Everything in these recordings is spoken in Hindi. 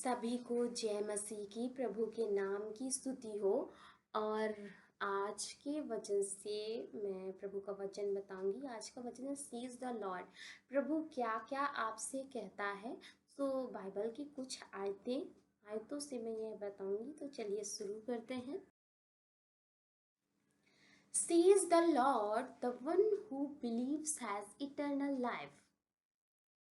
सभी को जय मसीह की, प्रभु के नाम की स्तुति हो। और आज के वचन से मैं प्रभु का वचन बताऊंगी। आज का वचन है सीज द लॉर्ड। प्रभु क्या क्या आपसे कहता है। तो बाइबल की कुछ आयतों से मैं यह बताऊंगी। तो चलिए शुरू करते हैं। Says the Lord, the one who believes has eternal life.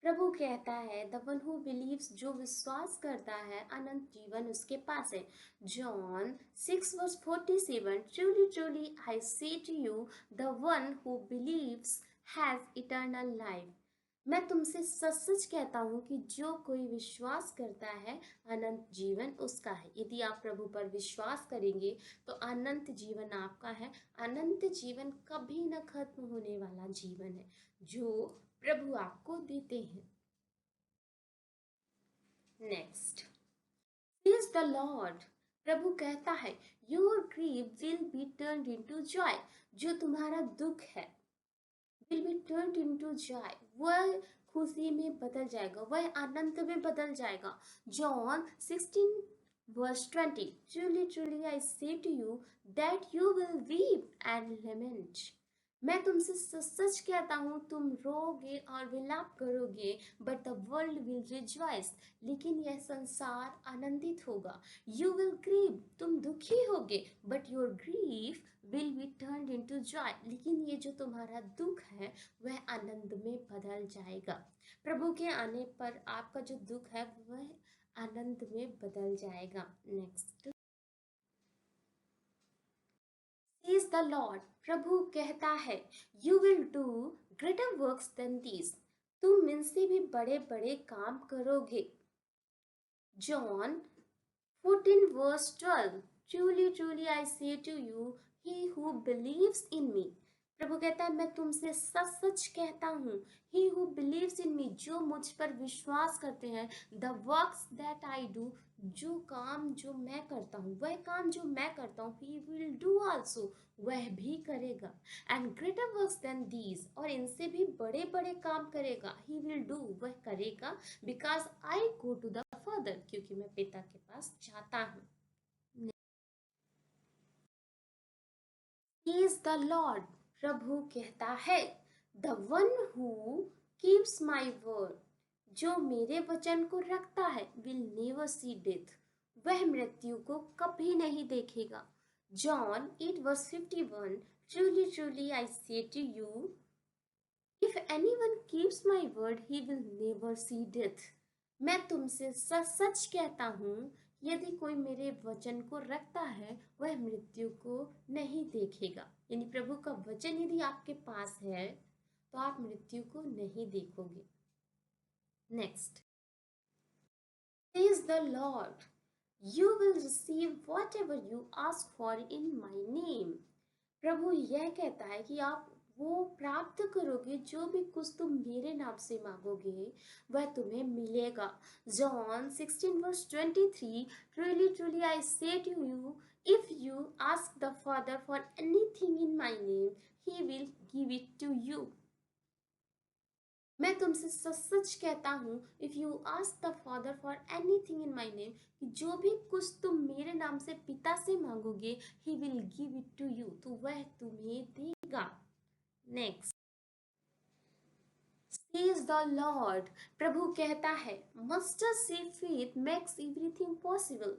प्रभु कहता है द वन हु बिलीव्स, जो विश्वास करता है अनंत जीवन उसके पास है। John 6:47 truly truly I say to you the one who believes has eternal life. मैं तुमसे सच सच कहता हूँ कि जो कोई विश्वास करता है अनंत जीवन उसका है। यदि आप प्रभु पर विश्वास करेंगे तो अनंत जीवन आपका है। अनंत जीवन कभी न खत्म होने वाला जीवन है जो प्रभु आपको देते हैं। Next, praise the lord. प्रभु कहता है your grief will be turned into joy. जो तुम्हारा दुख है will be turned into joy, वह खुशी में बदल जाएगा, वह आनंद में बदल जाएगा। John 16:20 truly truly I say to you that you will weep and lament. मैं तुमसे सच सच कहता हूँ तुम रोगे और विलाप करोगे, but the world will rejoice, लेकिन यह संसार आनंदित होगा। यू विल ग्रीव, तुम दुखी होगे, but your grief will be turned into Joy, लेकिन ये जो तुम्हारा दुख है वह आनंद में बदल जाएगा। प्रभु के आने पर आपका जो दुख है वह आनंद में बदल जाएगा। नेक्स्ट, Says the Lord, प्रभु कहता है You will do greater works than these, तुम इनसे भी बड़े बड़े काम करोगे। John 14:12 Truly truly I say to you, he who believes in me, प्रभु कहता है मैं तुमसे सच सच कहता हूँ, he who believes in me, जो मुझ पर विश्वास करते हैं, the works that I do, जो काम जो मैं करता हूँ, वह काम जो मैं करता हूँ, he will do also, वह भी करेगा। and greater works than these, और इनसे भी बड़े बड़े काम करेगा। he will do, वह करेगा, because I go to the Father, क्योंकि मैं पिता के पास जाता हूँ। He is the Lord, प्रभु कहता है The one who keeps my word, जो मेरे वचन को रखता है, will never see death, वह मृत्यु को कभी नहीं देखेगा। John 8:51 Truly truly I say to you, if anyone keeps my word he will never see death। मैं तुमसे सच सच कहता हूँ यदि कोई मेरे वचन को रखता है वह मृत्यु को नहीं देखेगा। यानी प्रभु का वचन यदि आपके पास है तो आप मृत्यु को नहीं देखोगे। Next, Says the Lord, you will receive whatever you ask for in my name। प्रभु यह कहता है कि आप वो प्राप्त करोगे जो भी कुछ तुम मेरे नाम से मांगोगे वह तुम्हें मिलेगा। John 16:23 Truly truly I say to you, if you ask the Father for anything in my name, he will give it to you। मैं तुमसे सच सच कहता हूँ if you ask the father for anything in my name, कि जो भी कुछ तुम मेरे नाम से पिता से मांगोगे he will give it to you, तो वह तुम्हें देगा। नेक्स्ट, सेज द लॉर्ड, प्रभु कहता है mustard seed faith makes everything possible.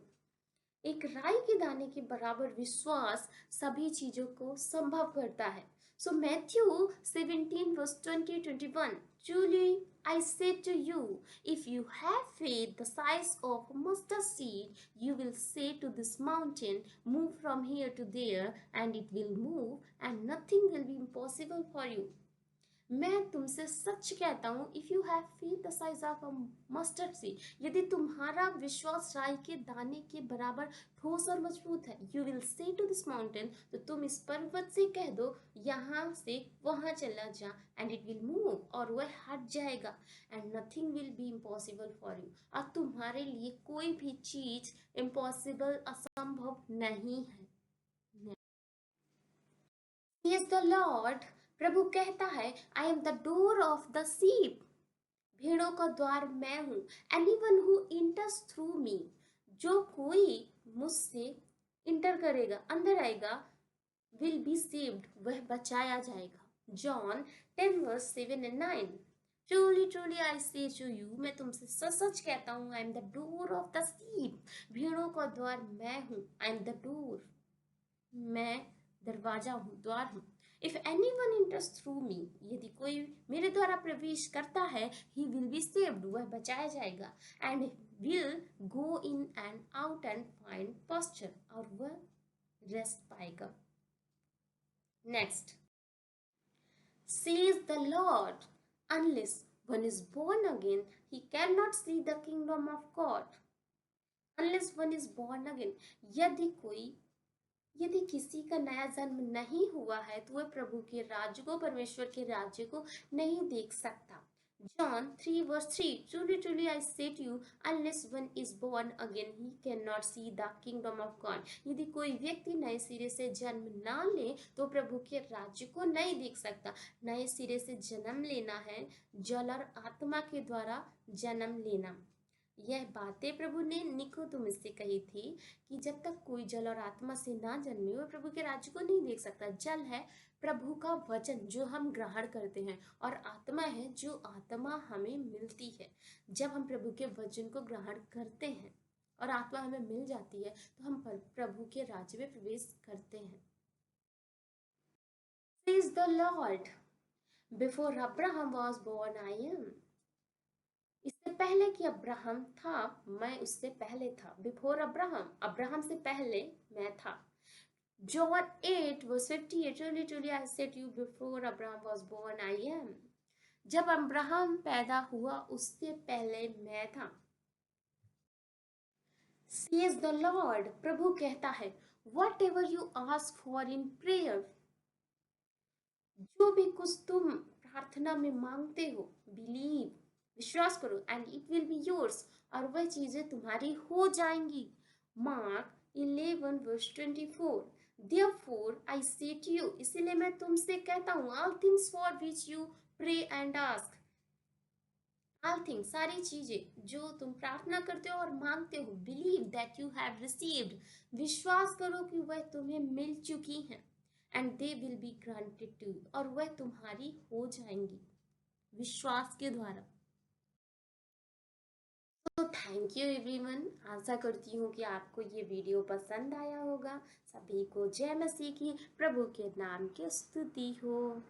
एक राई के दाने के बराबर विश्वास सभी चीजों को संभव करता है। So Matthew 17:20-21 Truly I say to you, if you have faith the size of a mustard seed, you will say to this mountain, move from here to there, and it will move, and nothing will be impossible for you। मैं तुमसे सच कहता हूँ if you have faith the size of a mustard seed, यदि तुम्हारा विश्वास राई के दाने के बराबर ठोस और मजबूत है, you will say to this mountain, तो तुम इस पर्वत से कह दो यहाँ से वहां चला जा, एंड इट विल मूव, और वह हट जाएगा, and nothing will be impossible for you, और तुम्हारे लिए कोई भी चीज इम्पॉसिबल असंभव नहीं है। He is the Lord, प्रभु कहता है I am the door of the sheep, भेड़ों का द्वार मैं हूँ। एनीवन हु इंटर्स थ्रू मी, जो कोई मुझसे इंटर करेगा, अंदर आएगा, विल बी सेव्ड, वह बचाया जाएगा। John 10:7 and 9। Truly truly I say to you, मैं तुमसे सच सच कहता हूँ, I am the door of the sheep, भेड़ों का द्वार मैं हूँ। आई एम द डोर, मैं दरवाजा हूँ, द्वार हूँ। If any one enters through me, यदि कोई मेरे द्वारा प्रवेश करता है, ही विल बी सेव्ड, वह बचाया जाएगा। And will go in and out and find pasture, और वह रेस्ट पाएगा। Next, says the Lord, unless one is born again, he cannot see the kingdom of God. Unless one is born again, यदि किसी का नया जन्म नहीं हुआ है तो वह प्रभु के राज्य को, परमेश्वर के राज्य को नहीं देख सकता। John 3:3, truly truly I say to you, unless one is born again, he cannot see the kingdom of God. यदि कोई व्यक्ति नए सिरे से जन्म ना ले तो प्रभु के राज्य को नहीं देख सकता। नए सिरे से जन्म लेना है, जल और आत्मा के द्वारा जन्म लेना। यह बातें प्रभु ने निकोदेमुस से कही थी कि जब तक कोई जल और आत्मा से ना जन्मे वह प्रभु के राज्य को नहीं देख सकता। जल है प्रभु का वचन जो हम ग्रहण करते हैं, और आत्मा है जो आत्मा हमें मिलती है। जब हम प्रभु के वचन को ग्रहण करते हैं और आत्मा हमें मिल जाती है तो हम प्रभु के राज्य में प्रवेश करते हैं। Says the Lord, before Abraham was born I am. इससे पहले कि अब्राहम था, मैं उससे पहले था। बिफोर अब्राहम, अब्राहम से पहले मैं था। John 8:58, truly truly I say to you, before Abraham was born I am. जब अब्राहम पैदा हुआ उससे पहले मैं था। Says the Lord, प्रभु कहता है, whatever you ask for in prayer, जो भी कुछ तुम प्रार्थना में मांगते हो, believe, विश्वास करो, and it will be yours, और वह चीजें तुम्हारी हो जाएंगी। Mark 11:24, therefore I say to you, इसलिए मैं तुमसे कहता हूँ, all things for which you pray and ask, all things, सारी चीजें जो तुम प्रार्थना करते हो और मांगते हो, believe that you have received, विश्वास करो कि वह तुम्हें मिल चुकी हैं, and they will be granted to you, और वह तुम्हारी हो जाएंगी विश्वास के द्वारा। तो थैंक यू एवरीवन, आशा करती हूँ कि आपको ये वीडियो पसंद आया होगा। सभी को जय मसीह की, प्रभु के नाम की स्तुति हो।